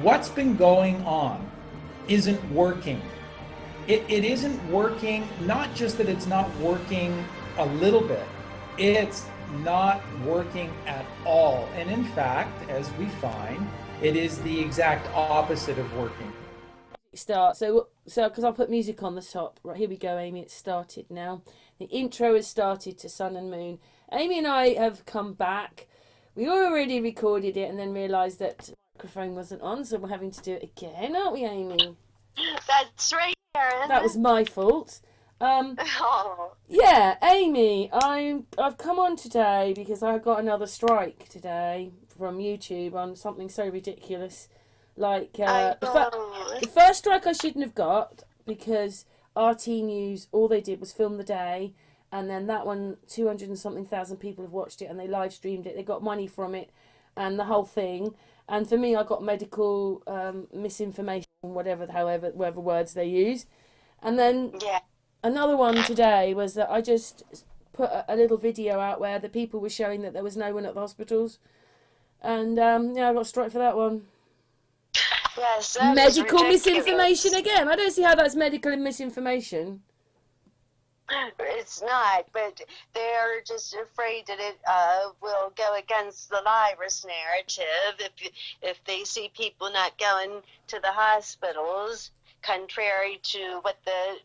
what's been going on isn't working. It isn't working, not just that it's not working a little bit, it's not working at all. And in fact, as we find, it is the exact opposite of working. Start. So because I'll put music on the top. Right, here we go, Amy. It's started now. The intro has started to Sun and Moon. Amy and I have come back. We already recorded it and then realised that the microphone wasn't on, so we're having to do it again, aren't we, Amy? That's right, Karen. That was my fault. Oh. Yeah, Amy, I've come on today because I got another strike today from YouTube on something so ridiculous. Like the first strike I shouldn't have got, because RT News, all they did was film the day, and then that one 200 and something thousand people have watched it and they live streamed it, they got money from it and the whole thing. And for me, I got medical misinformation, whatever words they use. And then another one today was that I just put a little video out where the people were showing that there was no one at the hospitals, and yeah, I got straight for that one. Yes, medical misinformation again. I don't see how that's medical misinformation. It's not, but they're just afraid that it will go against the virus narrative if they see people not going to the hospitals, contrary to what the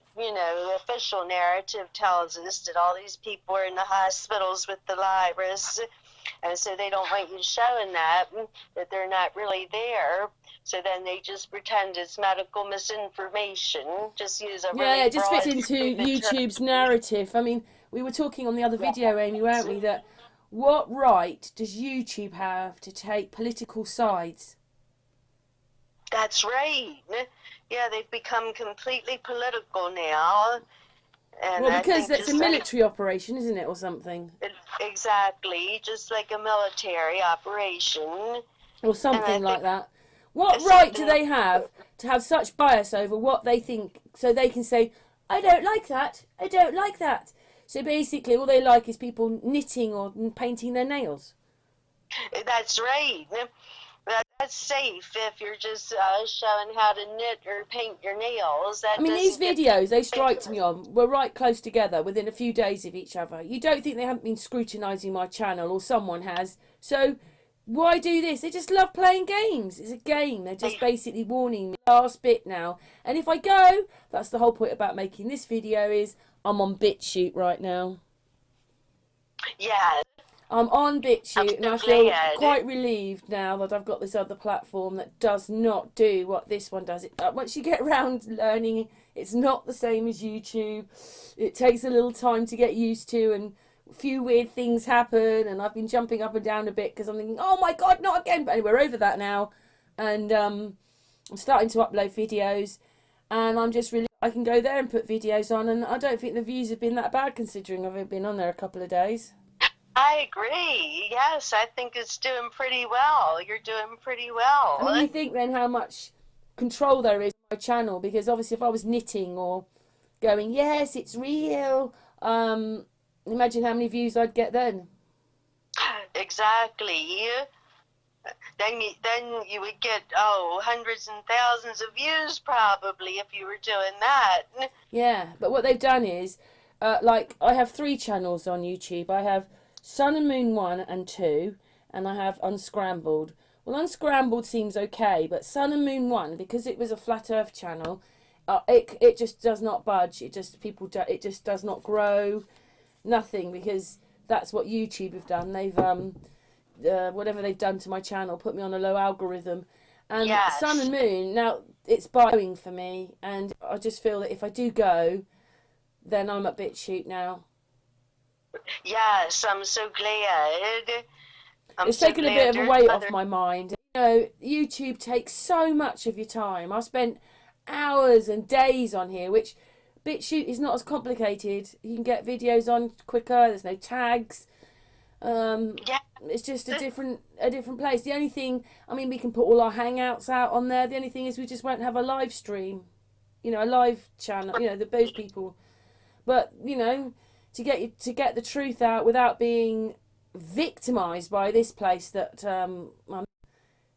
official narrative tells us, that all these people are in the hospitals with the virus, and so they don't want you showing that they're not really there. So then they just pretend it's medical misinformation. Just use a really it just fits into term. YouTube's narrative. I mean, we were talking on the other video, Amy, weren't we, that what right does YouTube have to take political sides? That's right. Yeah, they've become completely political now. And well, because it's a military operation, isn't it, or something? Exactly, just like a military operation. Or something like that. What right do they have to have such bias over what they think, so they can say, I don't like that, I don't like that? So basically all they like is people knitting or painting their nails. That's right. That's safe if you're just showing how to knit or paint your nails. I mean, these videos they striked me on were right close together, within a few days of each other. You don't think they haven't been scrutinising my channel, or someone has? So why do this? They just love playing games. It's a game. They're just basically warning me. Last bit now. And if I go, that's the whole point about making this video, is I'm on BitChute right now. Yeah. I'm on BitChute, and I feel quite relieved now that I've got this other platform that does not do what this one does. Once you get around learning, it's not the same as YouTube. It takes a little time to get used to, and a few weird things happen, and I've been jumping up and down a bit because I'm thinking, oh my god, not again. But anyway, we're over that now, and I'm starting to upload videos, and I'm just really, I can go there and put videos on, and I don't think the views have been that bad considering I've been on there a couple of days. I agree. Yes, I think it's doing pretty well. You're doing pretty well. And you think then how much control there is on my channel, because obviously if I was knitting or going, yes, it's real, imagine how many views I'd get then. Exactly. Then you would get hundreds and thousands of views probably if you were doing that. Yeah, but what they've done is, like, I have 3 channels on YouTube. I have Sun and Moon 1 and 2, and I have Unscrambled. Well, Unscrambled seems okay, but Sun and Moon 1, because it was a flat Earth channel, it just does not budge. It just does not grow. Nothing, because that's what YouTube have done. They've whatever they've done to my channel, put me on a low algorithm. And yes. Sun and Moon, now it's buying for me, and I just feel that if I do go, then I'm at BitChute now. Yes, I'm so glad. It's taken a bit of a weight off my mind. You know, YouTube takes so much of your time. I spent hours and days on here, which BitChute is not as complicated. You can get videos on quicker. There's no tags. It's just a different place. The only thing, I mean, we can put all our hangouts out on there. The only thing is we just won't have a live stream, you know, a live channel, you know, those people. But you know, to get the truth out without being victimized by this place that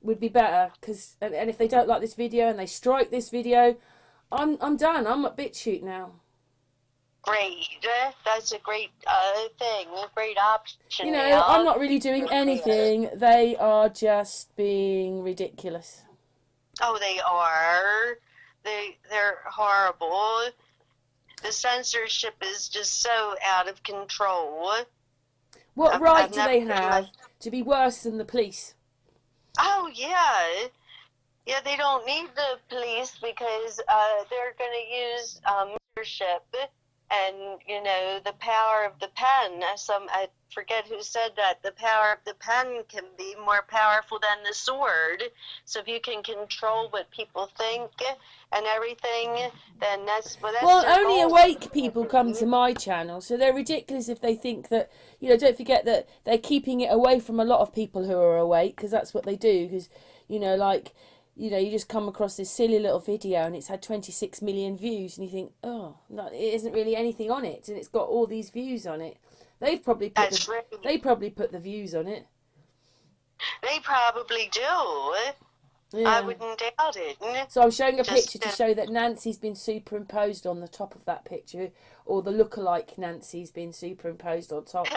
would be better, because and if they don't like this video and they strike this video, I'm done. I'm at BitChute now. Great. That's a great thing, a great option. You know, now. I'm not really doing anything. They are just being ridiculous. Oh, they are. They're horrible. The censorship is just so out of control. What right do they have to be worse than the police? Oh, yeah. Yeah, they don't need the police because they're going to use censorship and, you know, the power of the pen. I forget who said that. The power of the pen can be more powerful than the sword. So if you can control what people think and everything, then that's well, their only goal. awake people come to my channel, so they're ridiculous if they think that, you know, don't forget that they're keeping it away from a lot of people who are awake, because that's what they do, because, you know, like, you know, you just come across this silly little video and it's had 26 million views and you think, oh, no, it isn't really anything on it, and it's got all these views on it. They've probably put they probably put the views on it. They probably do. Yeah. I wouldn't doubt it. So I'm showing a picture to show that Nancy's been superimposed on the top of that picture, or the lookalike Nancy's been superimposed on top.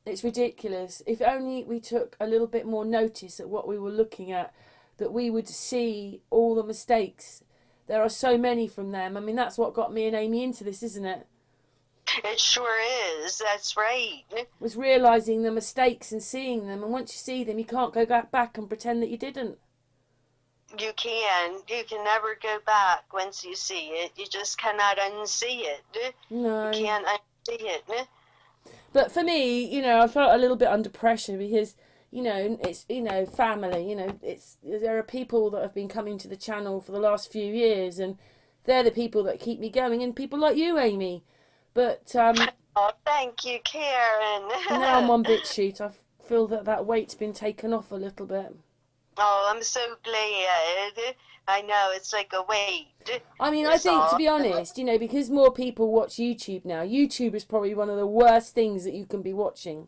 It's ridiculous. If only we took a little bit more notice at what we were looking at, that we would see all the mistakes. There are so many from them. I mean, that's what got me and Amy into this, isn't it? It sure is. That's right. Was realising the mistakes and seeing them. And once you see them, you can't go back and pretend that you didn't. You can. You can never go back once you see it. You just cannot unsee it. No. You can't unsee it. But for me, you know, I felt a little bit under pressure because, you know, it's, you know, family, you know, there are people that have been coming to the channel for the last few years, and they're the people that keep me going, and people like you, Amy. But oh, thank you, Karen. now I'm on BitChute. I feel that weight's been taken off a little bit. Oh, I'm so glad. I know, it's like a weight. I mean, I think, to be honest, you know, because more people watch YouTube now, YouTube is probably one of the worst things that you can be watching.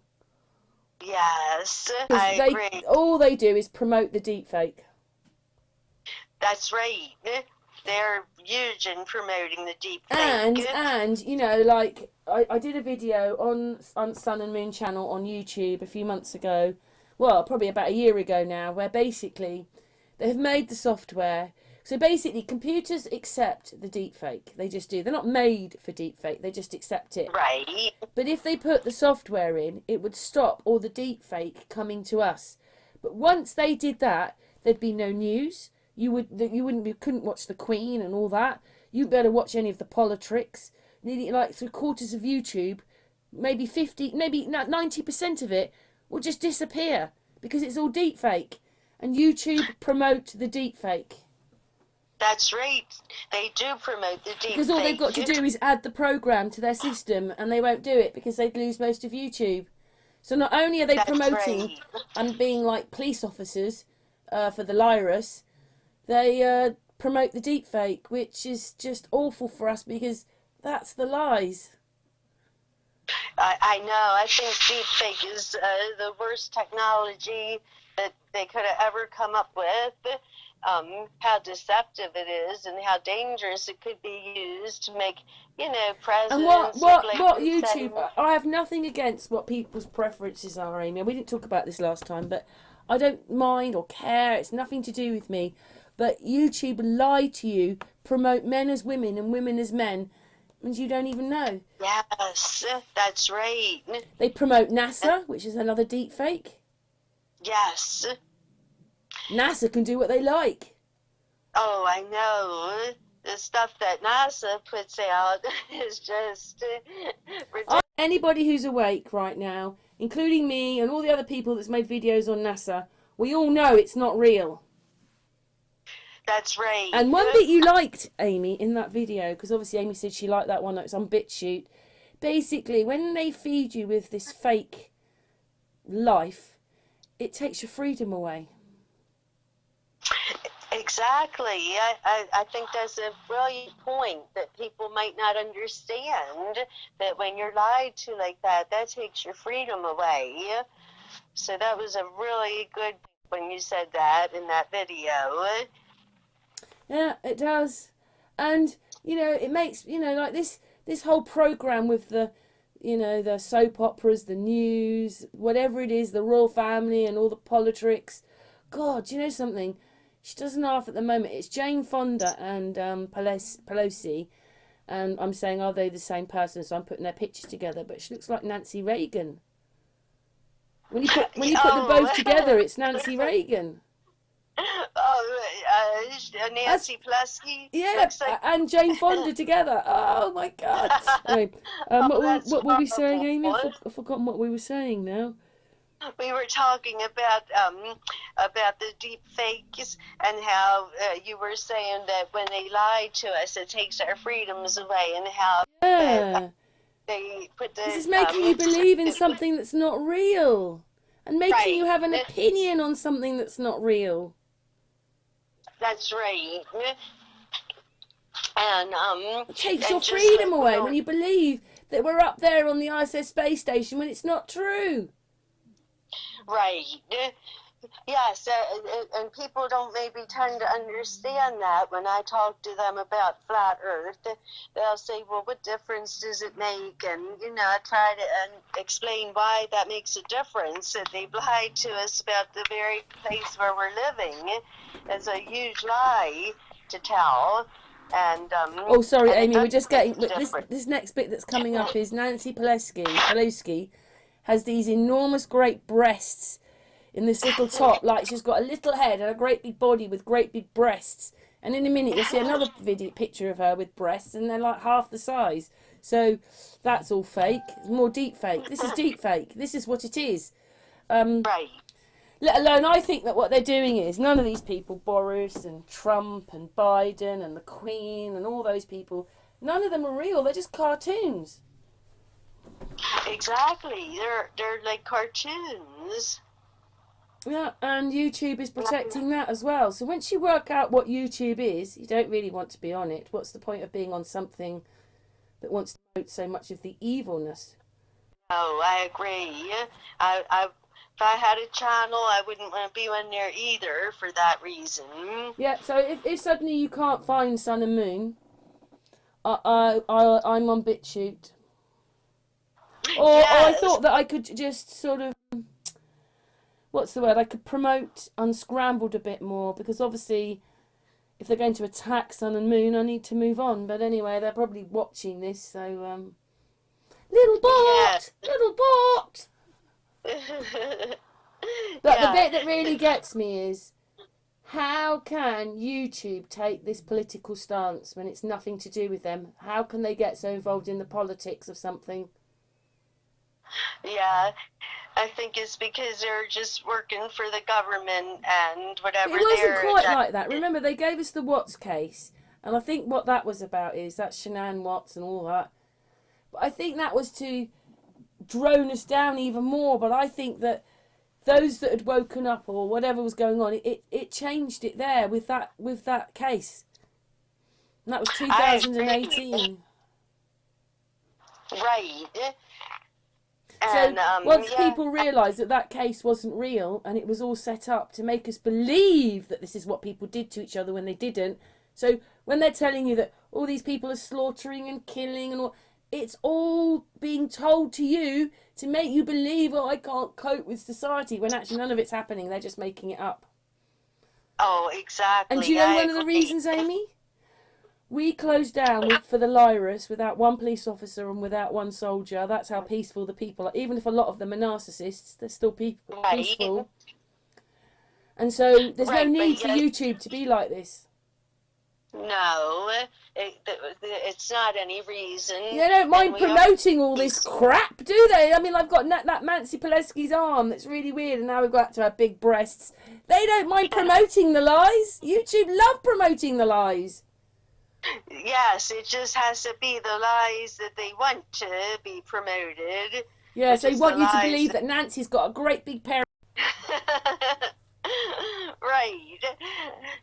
Yes, I agree. All they do is promote the deepfake. That's right. They're huge in promoting the deepfake. And you know, like, I did a video on Sun and Moon Channel on YouTube a few months ago, well, probably about a year ago now, where basically they have made the software. So basically, computers accept the deepfake. They just do. They're not made for deepfake. They just accept it. Right. But if they put the software in, it would stop all the deepfake coming to us. But once they did that, there'd be no news. You couldn't watch the Queen and all that. You'd better watch any of the politics. Nearly like 3/4 of YouTube, maybe 90% of it will just disappear because it's all deepfake. And YouTube promote the deepfake. That's right. They do promote the deepfake. Because all they've got to do is add the program to their system, and they won't do it because they'd lose most of YouTube. So not only are they promoting and being like police officers for the virus, they promote the deepfake, which is just awful for us because that's the lies. I know. I think deepfake is the worst technology that they could have ever come up with. How deceptive it is and how dangerous it could be used to make, you know, presidents. And what YouTube? I have nothing against what people's preferences are, Amy. We didn't talk about this last time, but I don't mind or care. It's nothing to do with me. But YouTube lie to you, promote men as women and women as men, and you don't even know. Yes, that's right. They promote NASA, which is another deepfake. Yes. NASA can do what they like. Oh, I know. The stuff that NASA puts out is just ridiculous. Anybody who's awake right now, including me and all the other people that's made videos on NASA, we all know it's not real. That's right. And one bit you liked, Amy, in that video, because obviously Amy said she liked that one that was on BitChute. Basically, when they feed you with this fake life, it takes your freedom away. Exactly. I think that's a brilliant point that people might not understand, that when you're lied to like that, that takes your freedom away. So that was a really good when you said that in that video. Yeah, it does. And, you know, it makes, you know, like this whole program with the, you know, the soap operas, the news, whatever it is, the royal family and all the politics. God, do you know something? She doesn't laugh at the moment. It's Jane Fonda and Pelosi. And I'm saying, are they the same person? So I'm putting their pictures together. But she looks like Nancy Reagan. When you put them both together, it's Nancy Reagan. Nancy Pelosi. Yeah, Like... and Jane Fonda together. Oh my God! Anyway, what were we saying, Amy? I've forgotten what we were saying now. We were talking about the deep fakes and how you were saying that when they lie to us, it takes our freedoms away, and how they put the. This is making you believe in something that's not real, and making you have an opinion on something that's not real. That's right. And it takes your freedom away when you believe that we're up there on the ISS space station when it's not true. Right. Yes, and people don't maybe tend to understand that when I talk to them about flat Earth. They'll say, well, what difference does it make? And, you know, I try to explain why that makes a difference. That they've lied to us about the very place where we're living. It's a huge lie to tell. And oh, sorry, Amy, we're just getting... This next bit that's coming up is Nancy Pelosi has these enormous great breasts in this little top, like she's got a little head and a great big body with great big breasts. And in a minute you'll see another picture of her with breasts, and they're like half the size. So that's all fake. It's more deep fake. This is deep fake. This is what it is. Right. Let alone, I think that what they're doing is none of these people, Boris and Trump and Biden and the Queen and all those people, none of them are real. They're just cartoons. Exactly. They're like cartoons. Yeah, and YouTube is protecting that as well. So once you work out what YouTube is, you don't really want to be on it. What's the point of being on something that wants to promote so much of the evilness? Oh, I agree. If I had a channel, I wouldn't want to be on there either for that reason. Yeah, so if suddenly you can't find Sun and Moon, I'm on BitChute. Or I thought that I could just sort of, what's the word? I could promote Unscrambled a bit more, because obviously if they're going to attack Sun and Moon, I need to move on. But anyway, they're probably watching this, so little bot, little bot. But the bit that really gets me is, how can YouTube take this political stance when it's nothing to do with them? How can they get so involved in the politics of something? Yeah, I think it's because they're just working for the government and whatever. It wasn't quite like that. Remember, they gave us the Watts case, and I think what that was about is that's Shanann Watts and all that. But I think that was to drone us down even more. But I think that those that had woken up or whatever was going on, it changed it there with that case. And that was 2018. Right. So once people realised that case wasn't real and it was all set up to make us believe that this is what people did to each other when they didn't. So when they're telling you that all these people are slaughtering and killing and all, it's all being told to you to make you believe, oh, I can't cope with society, when actually none of it's happening. They're just making it up. Oh, exactly. And do you know one of the reasons, Amy? We closed down for the Lyris without one police officer and without one soldier. That's how peaceful the people are. Even if a lot of them are narcissists, they're still peaceful. And so there's no need for YouTube to be like this. No, it's not any reason. They don't mind promoting all this crap, do they? I mean, I've got that Nancy Pelosi's arm that's really weird, and now we've got to have big breasts. They don't mind promoting the lies. YouTube love promoting the lies. Yes, it just has to be the lies that they want to be promoted. Yeah, so they want you to believe that Nancy's got a great big pair. Right.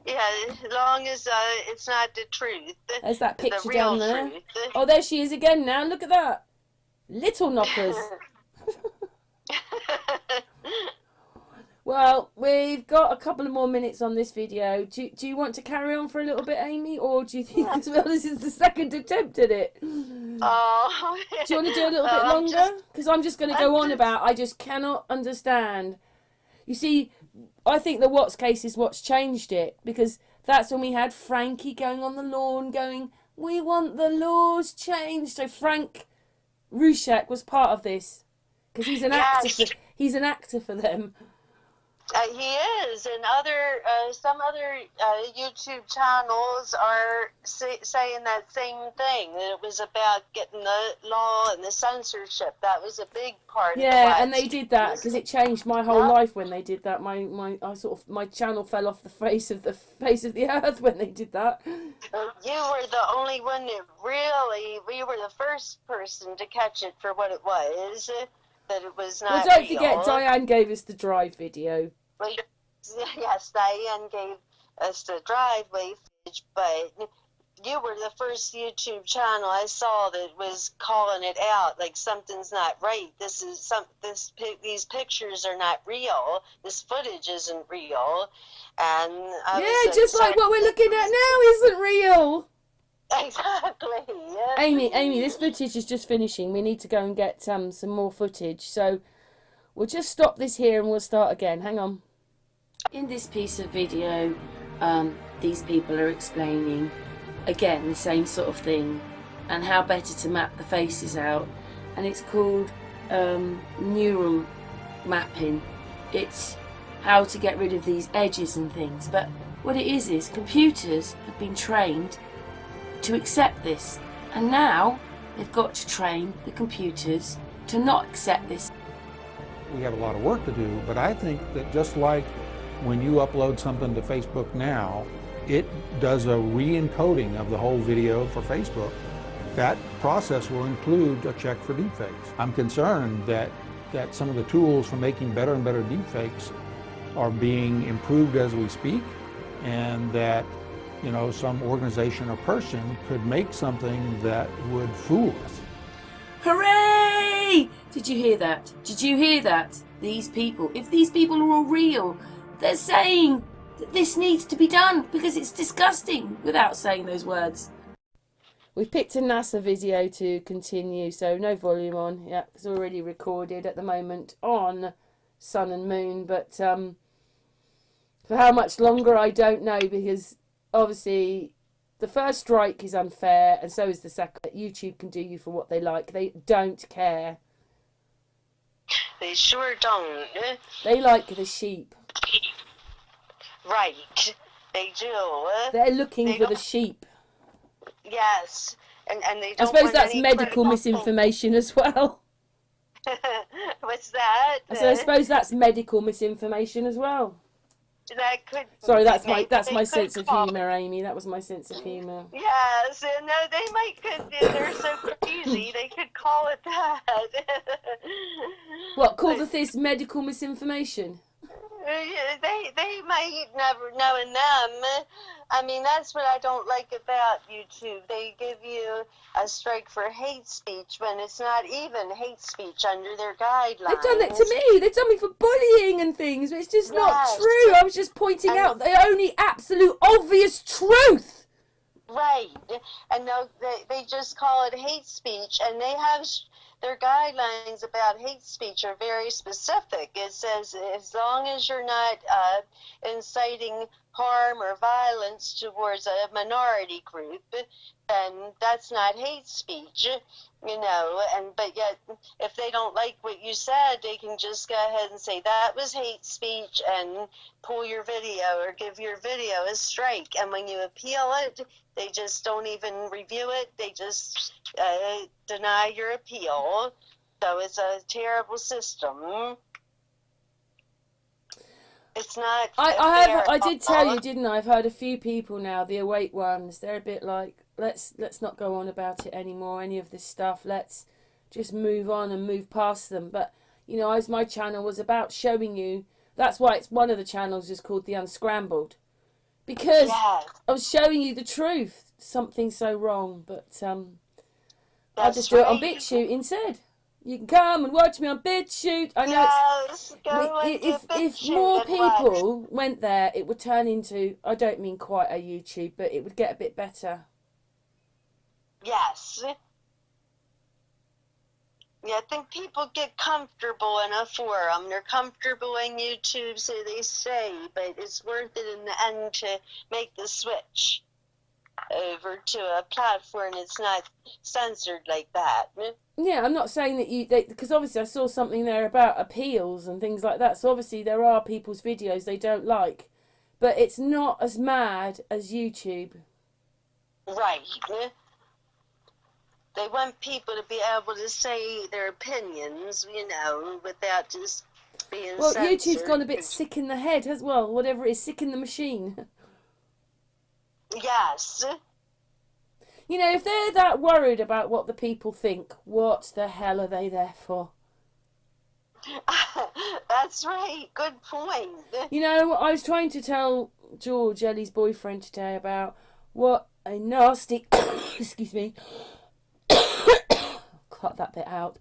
Yeah, as long as it's not the truth. There's that picture down there. Truth. Oh, there she is again now. Look at that. Little knockers. Well, we've got a couple of more minutes on this video. Do you want to carry on for a little bit, Amy? Or do you think, as well, this is the second attempt at it? Oh. Do you want to do a little bit longer? Because I'm just going to go on about, I just cannot understand. You see, I think the Watts case is what's changed it. Because that's when we had Frankie going on the lawn going, we want the laws changed. So Frank Rushek was part of this. Because he's an actor. He's an actor for them. He is, and some other YouTube channels are saying that same thing. That it was about getting the law and the censorship. That was a big part. Yeah, and they did that because it changed my whole life when they did that. My channel fell off the face of the earth when they did that. You were the only one that really. We were the first person to catch it for what it was. That it was not. Well, don't real. forget, Diane gave us the Drive video. Well, yes, Diane gave us the driveway footage, but you were the first YouTube channel I saw that was calling it out, like something's not right. These pictures are not real. This footage isn't real, and just like what we're looking at now isn't real. Exactly. Amy, this footage is just finishing. We need to go and get some more footage. So we'll just stop this here and we'll start again. Hang on. In this piece of video, these people are explaining, again, the same sort of thing and how better to map the faces out. And it's called neural mapping. It's how to get rid of these edges and things. But what it is computers have been trained to accept this, and now they've got to train the computers to not accept this. We have a lot of work to do, but I think that just like when you upload something to Facebook now, it does a re-encoding of the whole video for Facebook. That process will include a check for deepfakes. I'm concerned that some of the tools for making better and better deepfakes are being improved as we speak, and that some organization or person could make something that would fool us. Hooray! Did you hear that? Did you hear that? These people, if these people are all real, they're saying that this needs to be done because it's disgusting without saying those words. We've picked a NASA video to continue, so no volume on. Yeah, it's already recorded at the moment on Sun and Moon, but for how much longer I don't know, because obviously the first strike is unfair and so is the second. YouTube can do you for what they like. They don't care. They sure don't. They like the sheep. Right, they do. They're looking for the sheep. Yes, and they don't. I suppose want that's any medical misinformation as well. What's that? So I suppose that's medical misinformation as well. That could. Sorry, that's my sense of humour, Amy. That was my sense of humour. Yes, no, they might. They're so crazy. They could call it that. What? Call this medical misinformation? They might never knowing them. I mean, that's what I don't like about YouTube. They give you a strike for hate speech when it's not even hate speech under their guidelines. They've done that to me. They've done me for bullying and things. It's just not true. I was just pointing out the only absolute obvious truth. Right. And they just call it hate speech, and they have their guidelines about hate speech are very specific. It says as long as you're not inciting harm or violence towards a minority group, then that's not hate speech, but yet if they don't like what you said, they can just go ahead and say that was hate speech and pull your video or give your video a strike. And when you appeal it, they just don't even review it. They just deny your appeal. So it's a terrible system. It's not. I did tell you, didn't I? I've heard a few people now, the awake ones. They're a bit like, let's not go on about it anymore. Any of this stuff. Let's just move on and move past them. But as my channel was about showing you, that's why it's one of the channels is called the Unscrambled, because I was showing you the truth. Something so wrong, but I'll just do it on BitChute instead. You can come and watch me on BitChute. I know if more people went there, it would turn into, I don't mean quite a YouTube, but it would get a bit better. Yes. Yeah, I think people get comfortable in a forum. They're comfortable in YouTube, so they say, but it's worth it in the end to make the switch over to a platform that's not censored like that. Yeah, I'm not saying that because obviously I saw something there about appeals and things like that, so obviously there are people's videos they don't like, but it's not as mad as YouTube. Right. They want people to be able to say their opinions, you know, without just being censored. YouTube's gone a bit sick in the head as well, whatever it is, sick in the machine. Yes. You know, if they're that worried about what the people think, what the hell are they there for? That's right. Good point. You know, I was trying to tell George, Ellie's boyfriend, today about what a nasty... excuse me. Cut that bit out.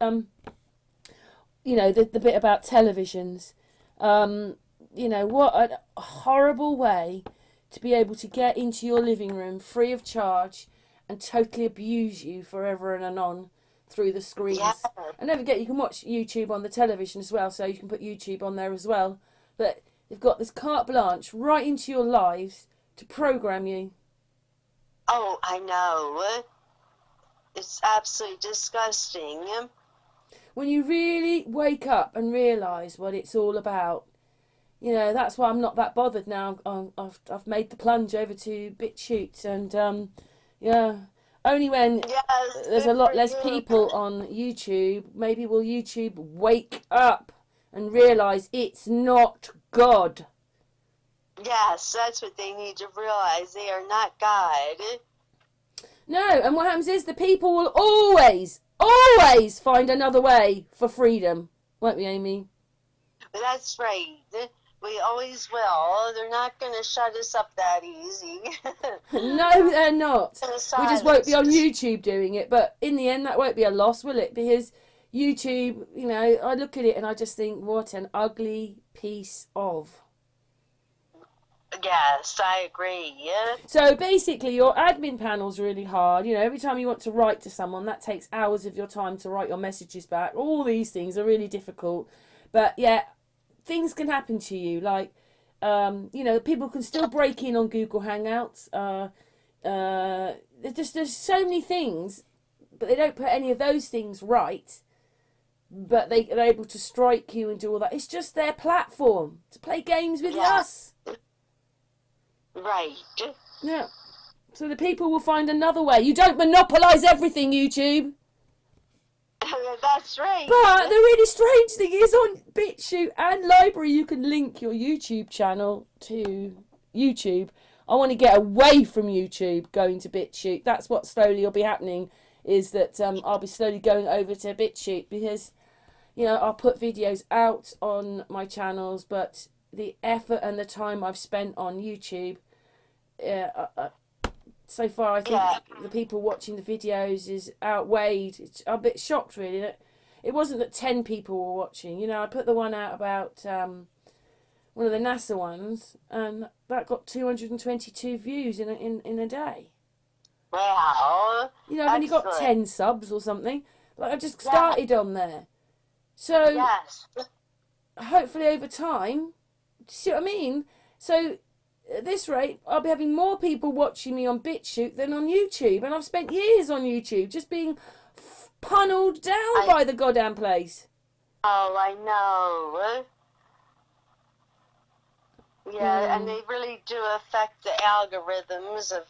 You know, the bit about televisions. You know, what a horrible way to be able to get into your living room free of charge and totally abuse you forever and anon through the screens. Yeah. And don't forget, you can watch YouTube on the television as well, so you can put YouTube on there as well. But they've got this carte blanche right into your lives to program you. Oh, I know. It's absolutely disgusting. When you really wake up and realise what it's all about, you know, that's why I'm not that bothered now. I've made the plunge over to BitChute, and yeah, only when there's a lot less people on YouTube, maybe will YouTube wake up and realise it's not God. Yes, that's what they need to realise. They are not God. No, and what happens is the people will always find another way for freedom. Won't we, Amy? That's right. We always will. They're not going to shut us up that easy. No, they're not. We just won't be on YouTube doing it. But in the end, that won't be a loss, will it? Because YouTube, you know, I look at it and I just think, what an ugly piece of... Yes, I agree. Yeah. So basically, your admin panel's really hard. You know, every time you want to write to someone, that takes hours of your time to write your messages back. All these things are really difficult. But yeah, things can happen to you. Like, you know, people can still break in on Google Hangouts. There's so many things, but they don't put any of those things right. But they're able to strike you and do all that. It's just their platform to play games with us. Right. Yeah. So the people will find another way. You don't monopolise everything, YouTube. That's right. But the really strange thing is, on BitChute and Library, you can link your YouTube channel to YouTube. I want to get away from YouTube, going to BitChute. That's what slowly will be happening, is that I'll be slowly going over to BitChute, because, you know, I'll put videos out on my channels, but the effort and the time I've spent on YouTube, so far I think the people watching the videos is outweighed. I'm a bit shocked, really. It wasn't that 10 people were watching. You know, I put the one out about one of the NASA ones, and that got 222 views in a day. Wow. You know, I've only got 10 subs or something. Like, I just started on there. So, hopefully over time, see what I mean? So, at this rate, I'll be having more people watching me on BitChute than on YouTube. And I've spent years on YouTube just being funneled down by the goddamn place. Oh, I know. Yeah, and they really do affect the algorithms of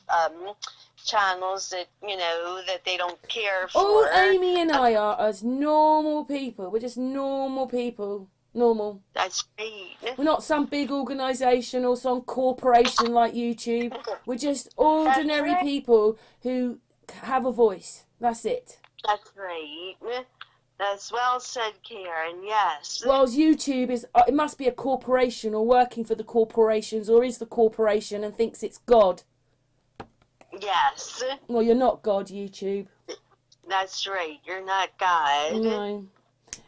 channels that, you know, that they don't care for. All Amy and I are as normal people. We're just normal people. Normal. That's right. We're not some big organisation or some corporation like YouTube. We're just ordinary people who have a voice. That's it. That's right. That's well said, Karen. Yes. Whilst YouTube is, it must be a corporation or working for the corporations, or is the corporation and thinks it's God. Yes. Well, you're not God, YouTube. That's right. You're not God. No.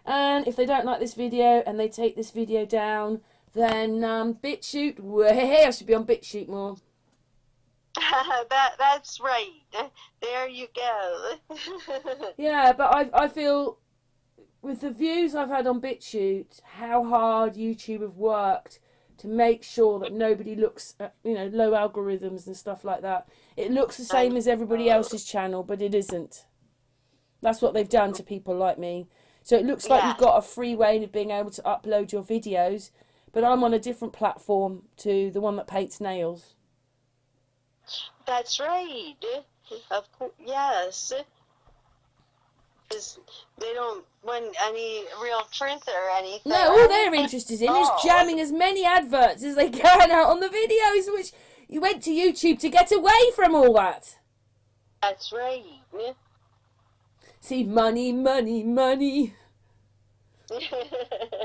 And if they don't like this video and they take this video down, then BitChute, hey, I should be on BitChute more. That's right. There you go. Yeah, but I feel with the views I've had on BitChute, how hard YouTube have worked to make sure that nobody looks at, you know, low algorithms and stuff like that. It looks the same as everybody else's channel, but it isn't. That's what they've done to people like me. So it looks like you've got a free way of being able to upload your videos, but I'm on a different platform to the one that paints nails. That's right. Of course, yes. Because they don't want any real truth or anything. No, all they're interested in is jamming as many adverts as they can out on the videos, which you went to YouTube to get away from all that. That's right. See, money, money, money.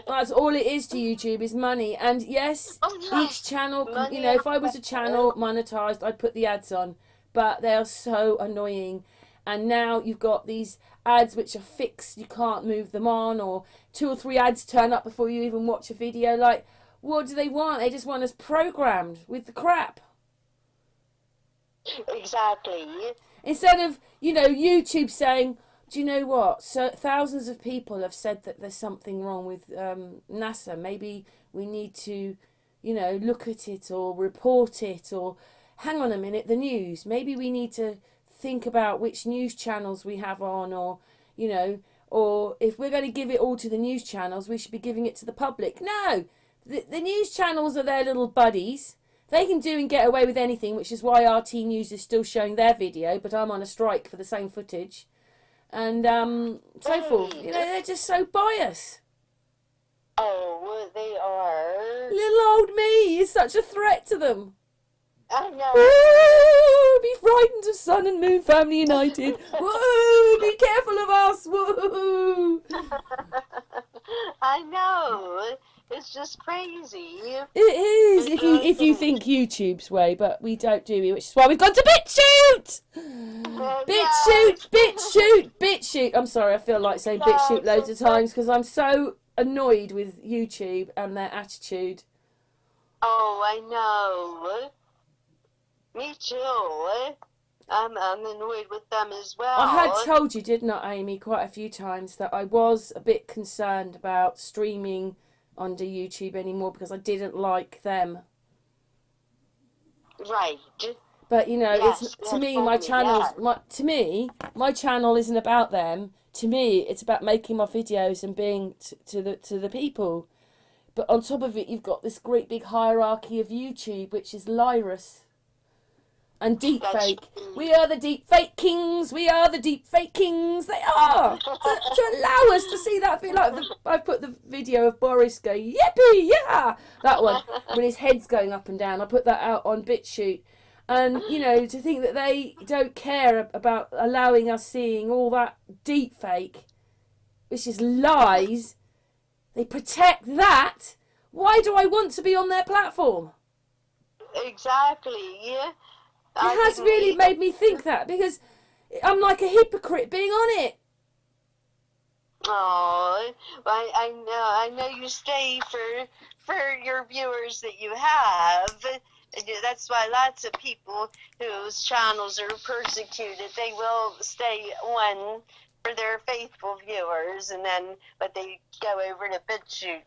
That's all it is to YouTube, is money. And yes, each channel, you know, if I was a channel monetized, I'd put the ads on. But they are so annoying. And now you've got these ads which are fixed, you can't move them on, or 2 or 3 ads turn up before you even watch a video. Like, what do they want? They just want us programmed with the crap. Exactly. Instead of, you know, YouTube saying, do you know what? So thousands of people have said that there's something wrong with NASA. Maybe we need to, you know, look at it or report it, or hang on a minute, the news. Maybe we need to think about which news channels we have on, or, you know, or if we're going to give it all to the news channels, we should be giving it to the public. No, the news channels are their little buddies. They can do and get away with anything, which is why RT News is still showing their video, but I'm on a strike for the same footage. And so forth. You know, they're just so biased. Oh, they are. Little old me is such a threat to them. I know. Woo! Be frightened of Sun and Moon Family United. Woo! Be careful of us. Woo! I know. It's just crazy. It is, if you think YouTube's way, but we don't, do we? Which is why we've gone to BitChute! BitChute! I'm sorry, I feel like saying BitChute loads of times because I'm so annoyed with YouTube and their attitude. Oh, I know. Me too. I'm annoyed with them as well. I had told you, didn't I, Amy, quite a few times that I was a bit concerned about streaming onto YouTube anymore because I didn't like them. Right. But you know, it's to me, my channel isn't about them. To me, it's about making my videos and being to the people. But on top of it, you've got this great big hierarchy of YouTube, which is Lyrus and Deepfake. We are the Deepfake kings. We are the Deepfake kings. They are to allow us to see that. Like I put the video of Boris go yippee yeah, that one when his head's going up and down. I put that out on BitChute, and you know, to think that they don't care about allowing us seeing all that deepfake, which is lies. They protect that. Why do I want to be on their platform? Exactly. Yeah. It has really made me think that, because I'm like a hypocrite being on it. Oh, I know you stay for your viewers that you have. That's why lots of people whose channels are persecuted, they will stay on for their faithful viewers, and then but they go over to BitChute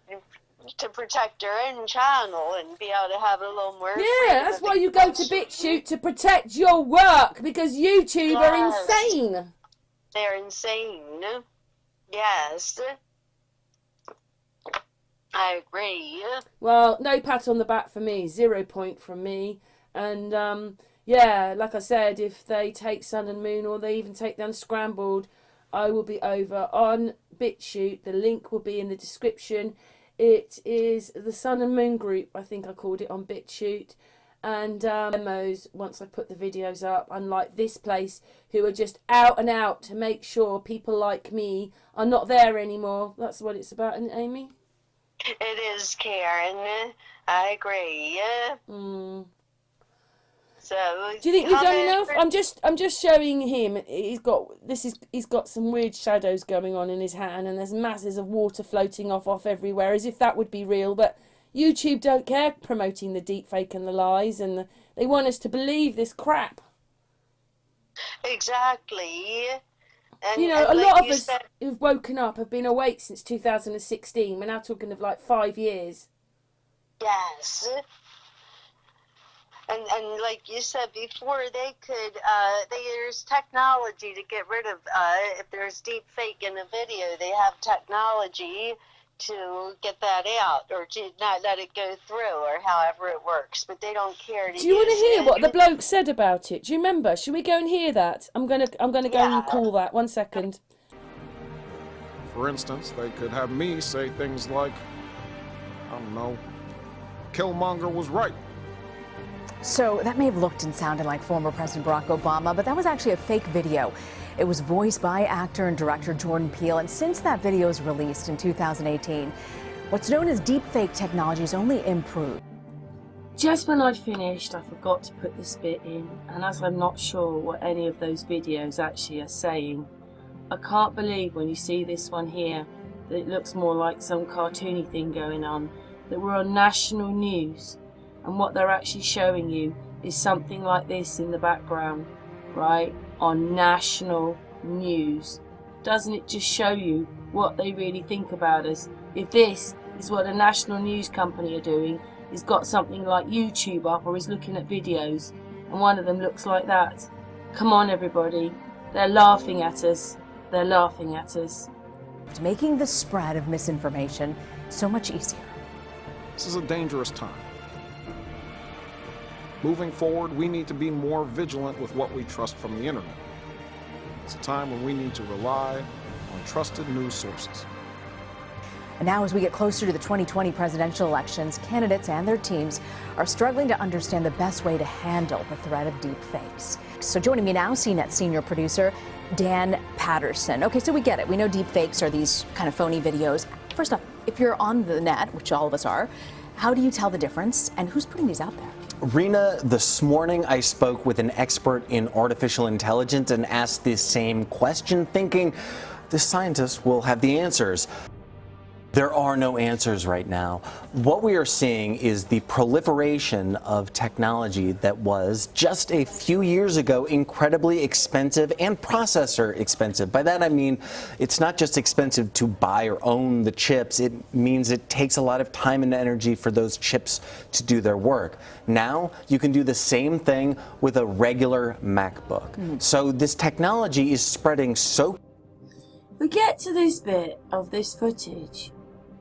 to protect their own channel and be able to have a little more freedom. That's why you go to BitChute, to protect your work, because YouTube are insane. They're insane. Yes. I agree. Well, no pat on the back for me, 0 point from me. And yeah, like I said, if they take Sun and Moon, or they even take the Unscrambled, I will be over on BitChute. The link will be in the description. It is the Sun and Moon group, I think I called it, on BitChute. And demos, once I put the videos up, unlike this place, who are just out and out to make sure people like me are not there anymore. That's what it's about, isn't it, Amy? It is, Karen. I agree. So Do you think we've done comment- enough? I'm just showing him. He's got some weird shadows going on in his hand, and there's masses of water floating off everywhere, as if that would be real. But YouTube don't care promoting the deepfake and the lies, and they want us to believe this crap. Exactly. And, You know, and a like lot of you us said, who've woken up have been awake since 2016. We're now talking of like 5 years. yes. And like you said before, they could, there's technology to get rid of, if there's deep fake in a video, they have technology to get that out, or to not let it go through, or however it works, but they don't care to Do you want to use hear it. what the bloke said about it? Do you remember? Should we go and hear that? I'm gonna go Yeah. and call that. 1 second. For instance, they could have me say things like, I don't know, Killmonger was right. So that may have looked and sounded like former President Barack Obama, but that was actually a fake video. It was voiced by actor and director Jordan Peele, and since that video was released in 2018, what's known as deepfake technology has only improved. Just when I'd finished, I forgot to put this bit in, and as I'm not sure what any of those videos actually are saying, I can't believe when you see this one here that it looks more like some cartoony thing going on, that we're on national news, and what they're actually showing you is something like this in the background, right? On national news. Doesn't it just show you what they really think about us? If this is what a national news company are doing, is got something like YouTube up or is looking at videos, and one of them looks like that. Come on everybody, they're laughing at us. They're laughing at us. Making the spread of misinformation so much easier. This is a dangerous time. Moving forward, we need to be more vigilant with what we trust from the internet. It's a time when we need to rely on trusted news sources. And now, as we get closer to the 2020 presidential elections, candidates and their teams are struggling to understand the best way to handle the threat of deep fakes. So joining me now, CNET senior producer Dan Patterson. Okay, so we get it. We know deep fakes are these kind of phony videos. First off, if you're on the net, which all of us are, how do you tell the difference, and who's putting these out there? Rena, this morning I spoke with an expert in artificial intelligence and asked this same question, thinking the scientists will have the answers. There are no answers right now. What we are seeing is the proliferation of technology that was, just a few years ago, incredibly expensive and processor expensive. By that I mean, it's not just expensive to buy or own the chips, it means it takes a lot of time and energy for those chips to do their work. Now, you can do the same thing with a regular MacBook. So this technology is spreading so. We get to this bit of this footage,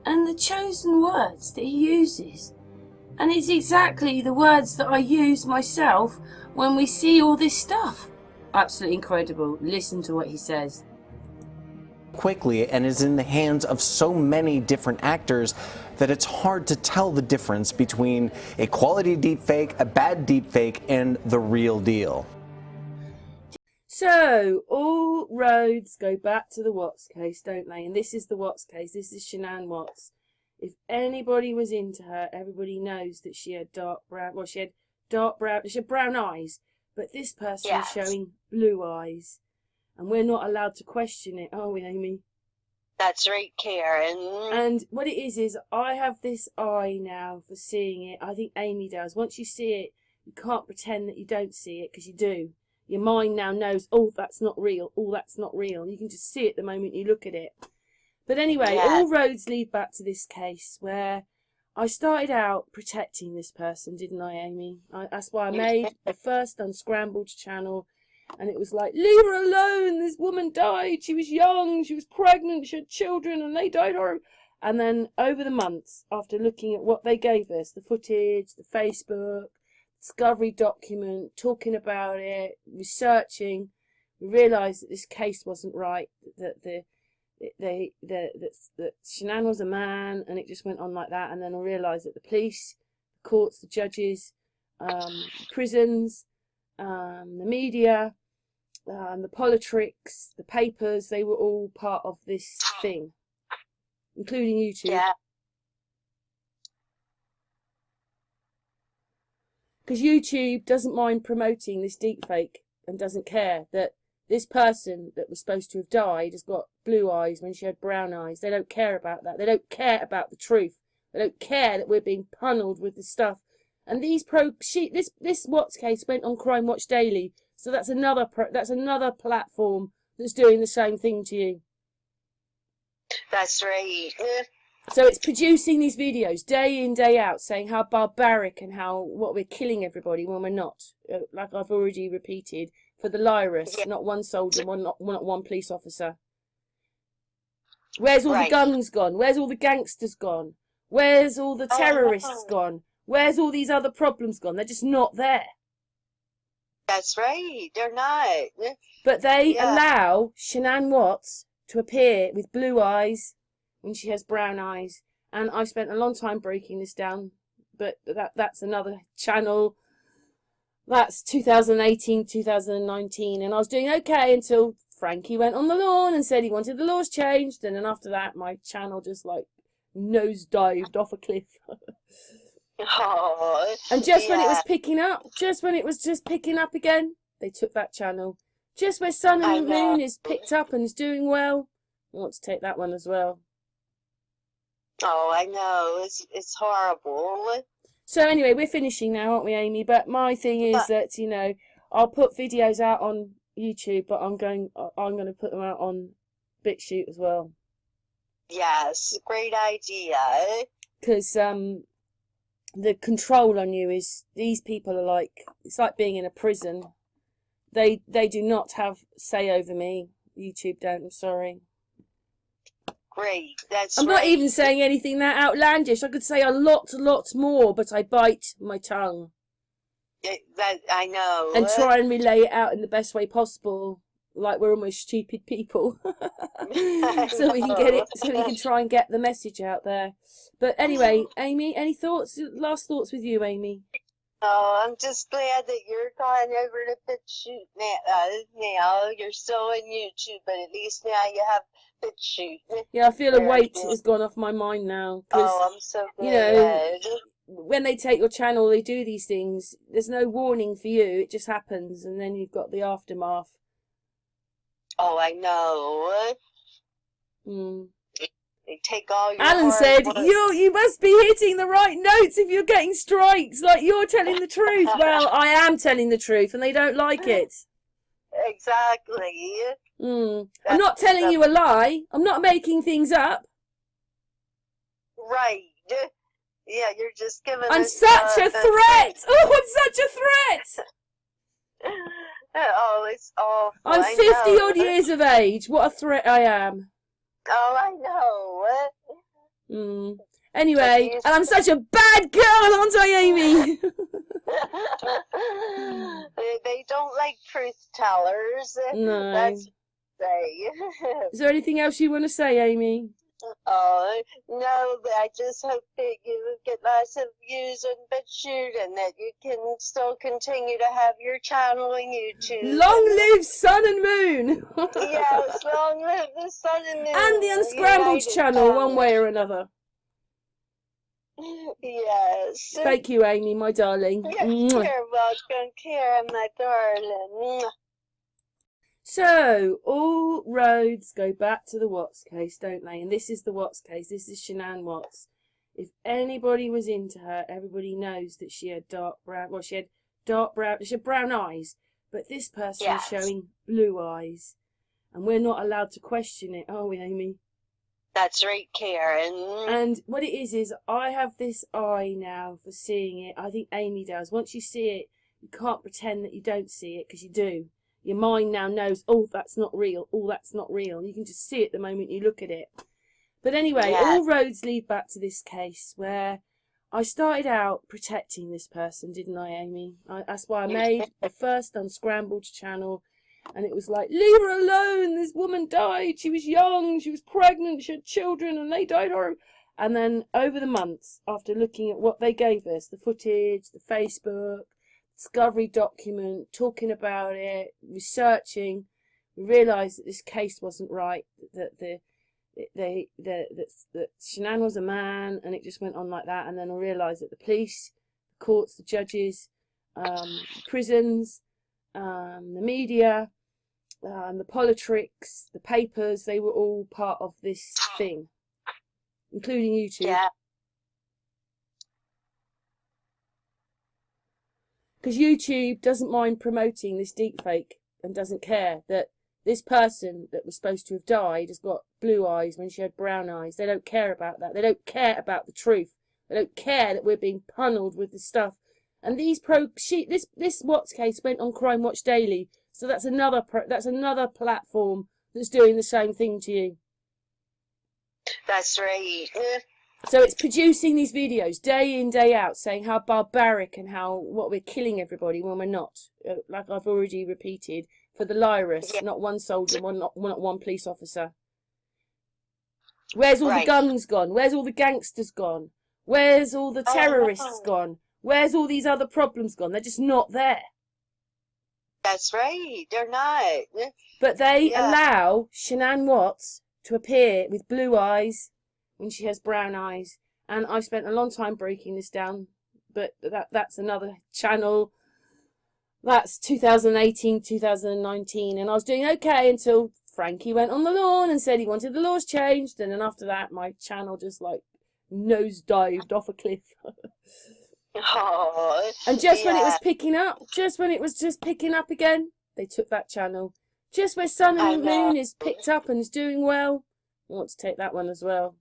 and the chosen words that he uses, and it's exactly the words that I use myself when we see all this stuff. Absolutely incredible. Listen to what he says. Quickly, and is in the hands of so many different actors that it's hard to tell the difference between a quality deepfake, a bad deepfake, and the real deal. So, all roads go back to the Watts case, don't they? And this is the Watts case. This is Shanann Watts. If anybody was into her, everybody knows that she had dark brown, well, she had brown eyes. But this person is showing blue eyes. And we're not allowed to question it, are we, Amy? That's right, Karen. And what it is I have this eye now for seeing it. I think Amy does. Once you see it, you can't pretend that you don't see it, because you do. Your mind now knows, oh, that's not real. Oh, that's not real. You can just see it the moment you look at it. But anyway, all roads lead back to this case where I started out protecting this person, didn't I, Amy? That's why I made the first Unscrambled Channel. And it was like, leave her alone. This woman died. She was young. She was pregnant. She had children and they died horribly. And then over the months, after looking at what they gave us, the footage, the Facebook, discovery document, talking about it, researching, we realised that this case wasn't right, that Shanann was a man, and it just went on like that. And then I realised that the police, the courts, the judges, prisons, the media, the politics, the papers, they were all part of this thing, including YouTube. Yeah. because YouTube doesn't mind promoting this deepfake and doesn't care that this person that was supposed to have died has got blue eyes when she had brown eyes. They don't care about that. They don't care about the truth. They don't care that we're being punnelled with the stuff. And this Watts case went on Crime Watch Daily, so that's another platform that's doing the same thing to you. That's right. So it's producing these videos day in, day out, saying how barbaric and what we're killing everybody when we're not. Like I've already repeated, for the Lyris, not one soldier, not one police officer. Where's all the guns gone? Where's all the gangsters gone? Where's all the terrorists gone? Where's all these other problems gone? They're just not there. That's right. They're not. But they allow Shanann Watts to appear with blue eyes when she has brown eyes. And I've spent a long time breaking this down, but that's another channel. That's 2018, 2019, and I was doing okay until Frankie went on the lawn and said he wanted the laws changed, and then after that my channel just like nosedived off a cliff. And just when it was picking up, just when it was just picking up again, they took that channel. Just where Sun and Moon is picked up and is doing well, I want to take that one as well. Oh, I know. It's horrible. So anyway, we're finishing now, aren't we, Amy? But my thing is that, you know, I'll put videos out on YouTube, but I'm going to put them out on BitChute as well. Yes, great idea. Because the control on you is, these people are like, it's like being in a prison. They do not have say over me. YouTube don't, I'm sorry. Great, that's I'm not even saying anything that outlandish. I could say a lot more, but I bite my tongue. That I know. And try and relay it out in the best way possible, like we're almost stupid people. So we can get it, so we can try and get the message out there. But anyway, Amy, any thoughts? Last thoughts with you, Amy? Oh, I'm just glad that you're going over to BitChute now. You're still in YouTube, but at least now you have BitChute. Yeah, I feel a weight has gone off my mind now. Oh, I'm so glad. You know, when they take your channel, they do these things. There's no warning for you. It just happens, and then you've got the aftermath. Oh, I know. They take all your Alan said, you must be hitting the right notes if you're getting strikes, like you're telling the truth. Well, I am telling the truth, and they don't like it. Exactly. I'm not telling you a lie. I'm not making things up. Right. Yeah, you're just giving I'm us, such a threat! Oh, I'm such a threat! Oh, it's awful. I'm 50 odd years of age. What a threat I am. Oh, I know. Anyway, and I'm such a bad girl, aren't I, Amy? They don't like truth tellers. No. That's Is there anything else you want to say, Amy? Oh, no, but I just hope that you get lots of views on BitChute and that you can still continue to have your channel on YouTube. Long live Sun and Moon! Yes, long live the Sun and Moon. And the Unscrambled Channel, one way or another. Yes. Thank you, Amy, my darling. You're welcome, Kara, my darling. So, all roads go back to the Watts case, don't they? And this is the Watts case. This is Shanann Watts. If anybody was into her, everybody knows that she had dark brown. Well, she had brown eyes. But this person is showing blue eyes. And we're not allowed to question it, are we, Amy? That's right, Karen. And what it is I have this eye now for seeing it. I think Amy does. Once you see it, you can't pretend that you don't see it, because you do. Your mind now knows, oh, that's not real. Oh, that's not real. You can just see it the moment you look at it. But anyway, all roads lead back to this case where I started out protecting this person, didn't I, Amy? That's why I made the first Unscrambled Channel. And it was like, leave her alone. This woman died. She was young. She was pregnant. She had children and they died. And then over the months, after looking at what they gave us, the footage, the Facebook, discovery document, talking about it, researching, we realised that this case wasn't right, that Shanann was a man, and it just went on like that. And then I realised that the police, the courts, the judges, prisons, the media, the politics, the papers, they were all part of this thing, including YouTube. Yeah. Because YouTube doesn't mind promoting this deepfake and doesn't care that this person that was supposed to have died has got blue eyes when she had brown eyes. They don't care about that. They don't care about the truth. They don't care that we're being punneled with this stuff. And these this Watts case went on Crime Watch Daily, so that's another platform that's doing the same thing to you. That's right. So it's producing these videos day in, day out, saying how barbaric and what we're killing everybody when we're not. Like I've already repeated, for the Lyris, not one soldier, not one police officer. Where's all the guns gone? Where's all the gangsters gone? Where's all the terrorists gone? Where's all these other problems gone? They're just not there. That's right. They're not. But they allow Shanann Watts to appear with blue eyes when she has brown eyes. And I've spent a long time breaking this down, but that's another channel. That's 2018, 2019, and I was doing okay until Frankie went on the lawn and said he wanted the laws changed, and then after that my channel just like nosedived off a cliff. Oh, and just when it was picking up, just when it was just picking up again, they took that channel. Just where Sun and Moon is picked up and is doing well, I want to take that one as well.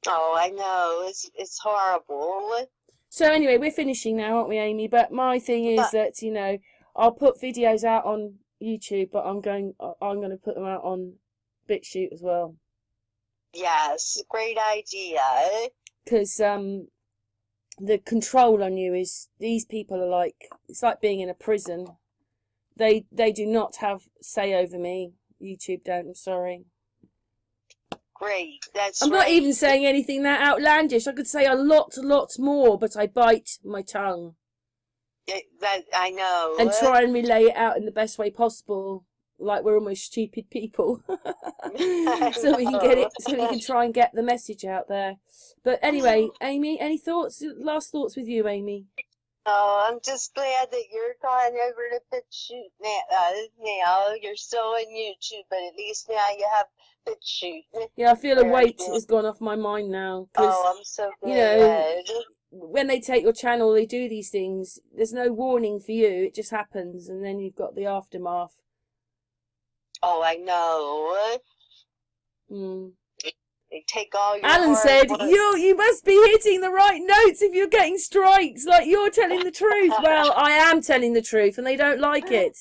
Oh, I know. It's horrible. So anyway, we're finishing now, aren't we, Amy? But my thing is that, you know, I'll put videos out on YouTube, but I'm going to put them out on BitChute as well. Yes, great idea. Because the control on you is, these people are like, it's like being in a prison. They do not have say over me. YouTube don't, I'm sorry. Great, that's I'm not even saying anything that outlandish. I could say a lot more, but I bite my tongue. That I know. And try and relay it out in the best way possible, like we're almost stupid people. So we can get it, so we can try and get the message out there. But anyway, Amy, any thoughts? Last thoughts with you, Amy? Oh, I'm just glad that you're going over to BitChute now. You're still on YouTube, but at least now you have BitChute. Yeah, I feel a weight has gone off my mind now. Oh, I'm so glad. You know, when they take your channel, they do these things. There's no warning for you. It just happens, and then you've got the aftermath. Oh, I know. They take all your Alan said, you must be hitting the right notes if you're getting strikes, like you're telling the truth. Well, I am telling the truth, and they don't like it.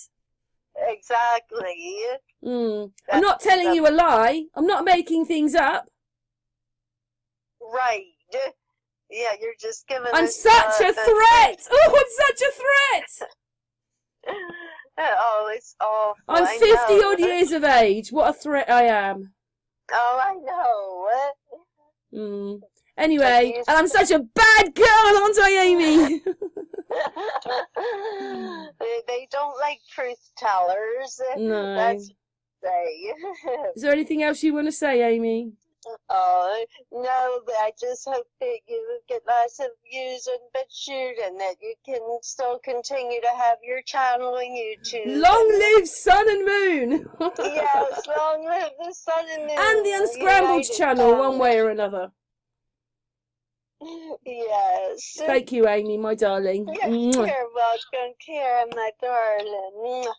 Exactly. I'm not telling you a lie. I'm not making things up. Right. Yeah, you're just giving I'm such a threat. Oh, I'm such a threat. Oh, it's awful. I'm 50 odd years of age. What a threat I am. Oh, I know. Anyway, and I'm such a bad girl, aren't I, Amy? They don't like truth tellers. No. That's what they say. Is there anything else you want to say, Amy? Oh, no, but I just hope that you get lots of views on BitChute and that you can still continue to have your channel on YouTube. Long live Sun and Moon! Yes, long live the Sun and Moon. And the Unscrambled Channel, one way or another. Yes. Thank you, Amy, my darling. You're welcome, Karen, my darling.